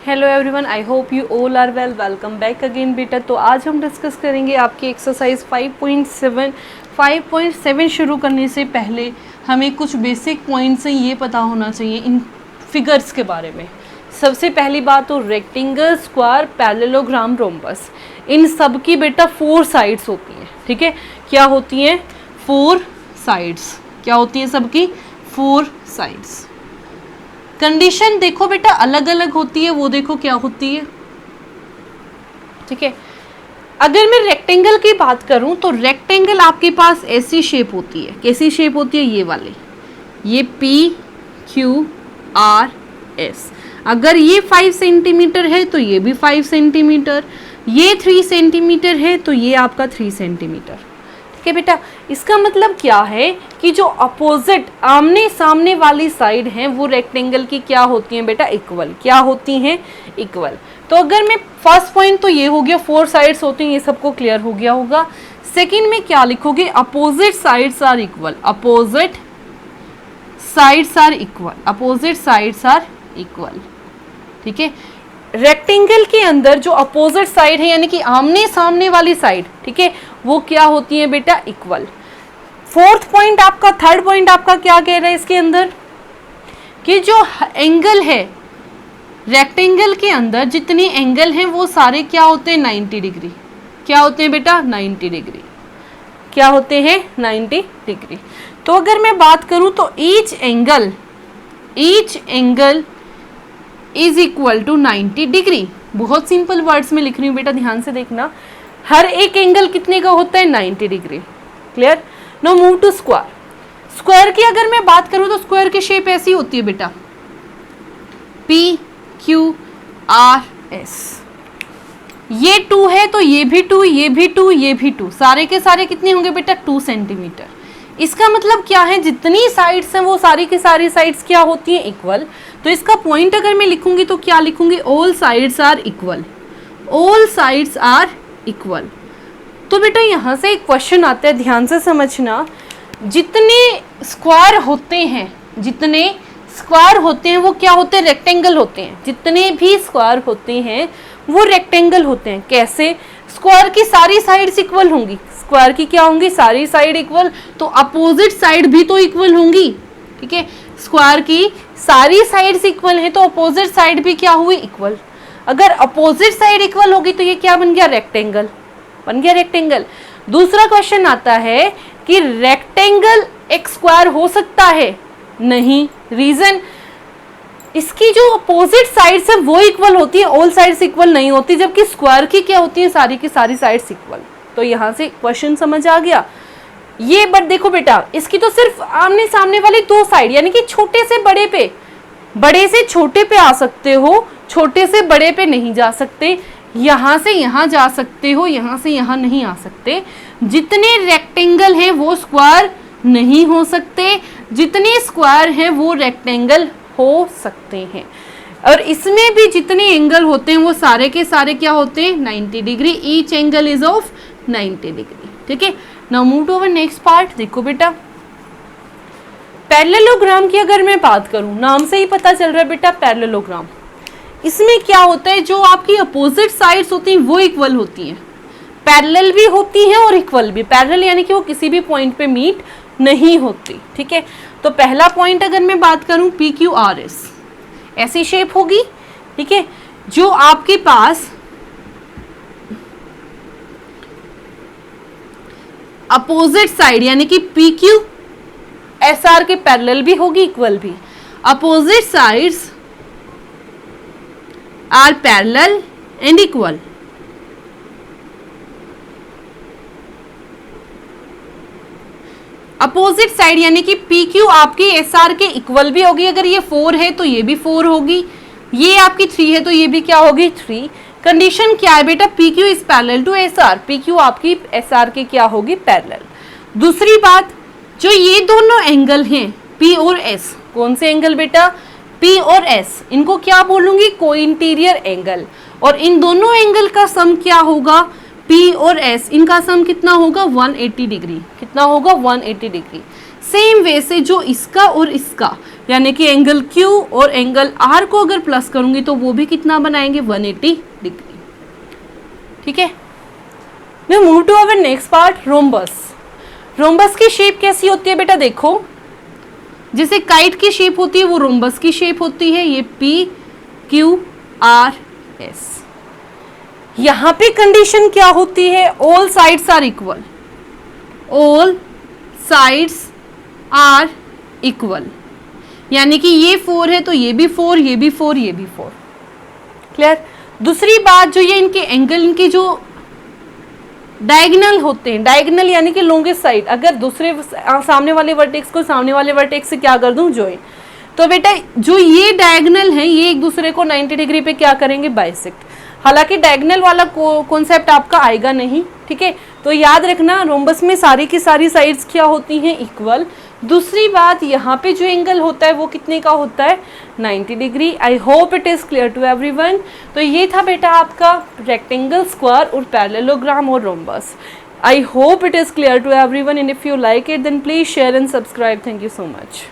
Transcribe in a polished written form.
Hello everyone, I hope you all are well. Welcome back again बेटा। तो आज हम डिस्कस करेंगे आपकी एक्सरसाइज 5.7 शुरू करने से पहले हमें कुछ बेसिक पॉइंट्स हैं ये पता होना चाहिए इन फिगर्स के बारे में। सबसे पहली बात तो रेक्टेंगल, स्क्वायर, पैरेललोग्राम, रोम्बस, इन सब की बेटा 4 साइड्स होती हैं। ठीक है, क्या होती हैं? 4 साइड्स। क्या होती हैं सबकी? 4 साइड्स। कंडीशन देखो बेटा अलग अलग होती है, वो देखो क्या होती है। ठीक है, अगर मैं रेक्टेंगल की बात करूं तो रेक्टेंगल आपके पास ऐसी शेप होती है। कैसी शेप होती है? ये वाली, ये PQRS। अगर ये 5 सेंटीमीटर है तो ये भी 5 सेंटीमीटर, ये 3 सेंटीमीटर है तो ये आपका 3 सेंटीमीटर। ठीक है बेटा, इसका मतलब क्या है कि जो अपोजिट आमने सामने वाली साइड हैं वो रेक्टेंगल की क्या होती हैं बेटा? इक्वल। क्या होती हैं? इक्वल। तो अगर मैं फर्स्ट पॉइंट तो ये हो गया, 4 साइड्स होती हैं, ये सबको क्लियर हो गया होगा। सेकंड में क्या लिखोगे? Opposite sides are equal. Opposite sides are equal. Opposite sides are equal. ठीक है, रेक्टेंगल के अंदर जो अपोजिट साइड है यानी कि आमने सामने वाली साइड, ठीक है, वो क्या होती है बेटा? इक्वल। थर्ड पॉइंट आपका क्या कह रहा है इसके अंदर? कि जो एंगल है रेक्टेंगल के अंदर, जितने एंगल हैं वो सारे क्या होते हैं? 90 डिग्री। क्या होते हैं बेटा? 90 डिग्री। क्या होते हैं? 90 डिग्री। तो अगर मैं बात करूं तो each angle is equal to 90 degree. बहुत सिंपल वर्ड्स में लिख रही हूँ बेटा, ध्यान से देखना। हर एक एंगल कितने का होता है? 90 degree. Clear? Now move to square. Square की अगर मैं बात करूं तो स्क्वायर की शेप ऐसी होती है बेटा, PQRS। ये 2 है तो ये भी 2, ये भी 2, ये भी 2, सारे के सारे कितने होंगे बेटा? 2 सेंटीमीटर। इसका मतलब क्या है? जितनी साइड्स हैं वो सारी की सारी साइड्स क्या होती हैं? इक्वल। तो इसका पॉइंट अगर मैं लिखूंगी तो क्या लिखूंगी? All sides are equal. All sides are equal. तो बेटा यहां से एक क्वेश्चन आता है, ध्यान से समझना। जितने स्क्वायर होते हैं वो क्या होते हैं? रेक्टेंगल होते हैं। जितने भी स्क्वायर होते हैं वो रेक्टेंगल होते हैं। कैसे? स्क्वायर की सारी साइड्स इक्वल होंगी। स्क्वायर की क्या होंगी? सारी साइड इक्वल, तो अपोजिट साइड भी तो इक्वल होंगी। ठीक है, स्क्वायर की सारी साइड्स इक्वल है तो अपोजिट साइड भी क्या हुई? इक्वल। अगर अपोजिट साइड इक्वल होगी तो ये क्या बन गया? रेक्टेंगल बन गया। रेक्टेंगल। दूसरा क्वेश्चन आता है कि रेक्टेंगल एक स्क्वायर हो सकता है? नहीं। रीजन, इसकी जो अपोजिट साइड्स है वो इक्वल होती है, ऑल साइड्स इक्वल नहीं होती, जबकि स्क्वायर की क्या होती है? सारी की सारी साइड्स इक्वल। तो यहां से क्वेश्चन समझ आ गया ये। बट देखो बेटा, इसकी तो सिर्फ आमने सामने वाली 2 साइड, यानी कि छोटे से बड़े पे, बड़े से छोटे पे आ सकते हो, छोटे से बड़े पे नहीं जा सकते। यहां से यहां जा सकते हो, यहां से यहां नहीं आ सकते। जितने रेक्टेंगल हैं वो स्क्वायर नहीं हो सकते, जितने स्क्वायर हैं वो रेक्टेंगल हो सकते हैं। और इसमें भी जितने एंगल होते हैं वो सारे के सारे क्या होते हैं? 90 degree. Each angle is of 90 degree. ठीक है, now move to our next part. देखो बेटा, पैरेललोग्राम की अगर मैं बात करूं, नाम से ही पता चल रहा है बेटा पैरेललोग्राम। इसमें क्या होता है? जो आपकी अपोजिट साइड्स होती हैं वो इक्वल होती हैं, पैरेलल भी होती हैं और इक्वल भी। पैरेलल यानी कि वो किसी भी पॉइंट पे मीट नहीं होती। ठीक है, तो पहला पॉइंट अगर मैं बात करूं PQRS, ऐसी शेप होगी। ठीक है, जो आपके पास अपोजिट साइड यानी कि PQSR के पैरेलल भी होगी, इक्वल भी। Opposite sides are parallel and equal. Opposite side यानी कि PQ आपकी SR के इक्वल भी होगी। अगर ये 4 है तो ये भी 4 होगी, ये आपकी 3 है तो ये भी क्या होगी? 3। कंडीशन क्या है बेटा? PQ is parallel to SR। PQ आपकी SR के क्या होगी? पैरेलल। दूसरी बात, जो ये दोनों एंगल हैं P और S, कौन से एंगल बेटा? P और S, इनको क्या बोलूंगी? Co-interior angle. और इन दोनों एंगल का सम क्या होगा? P और S, इनका सम कितना होगा? 180 डिग्री। कितना होगा? 180 डिग्री। सेम वे से जो इसका और इसका यानी कि एंगल Q और एंगल R को अगर प्लस करूंगी तो वो भी कितना बनाएंगे 180 डिग्री। ठीक है, मैं move to our next part, rhombus. Rhombus की शेप कैसी होती है बेटा, देखो जैसे काइट की शेप होती है वो रोम्बस की शेप होती है, ये PQRS। यहां पे कंडीशन क्या होती है, all sides are equal, all sides are equal, यानी कि ये 4 है तो ये भी 4, ये भी 4, ये भी 4। क्लियर। दूसरी बात, जो ये इनके एंगल, इनके जो डायगोनल होते हैं, डायगोनल यानी कि लॉन्गेस्ट साइड, अगर दूसरे सामने वाले वर्टेक्स को सामने वाले वर्टेक्स से क्या कर दूं, ज्वाइन, तो बेटा जो ये डायगोनल है ये एक दूसरे को 90 डिग्री पे क्या करेंगे, बाइसेक्ट। हालांकि डायगोनल वाला कॉन्सेप्ट आपका आएगा नहीं, ठीक है, तो याद रखना रोम्बस में सारी की सारी साइड्स क्या होती हैं, इक्वल। दूसरी बात, यहाँ पे जो एंगल होता है वो कितने का होता है, 90 degree. I hope it is clear to everyone. तो ये था बेटा आपका रेक्टेंगल, स्क्वायर और पैरेललोग्राम और rhombus. I hope it is clear to everyone, and if you like it then please share and subscribe. Thank you so much.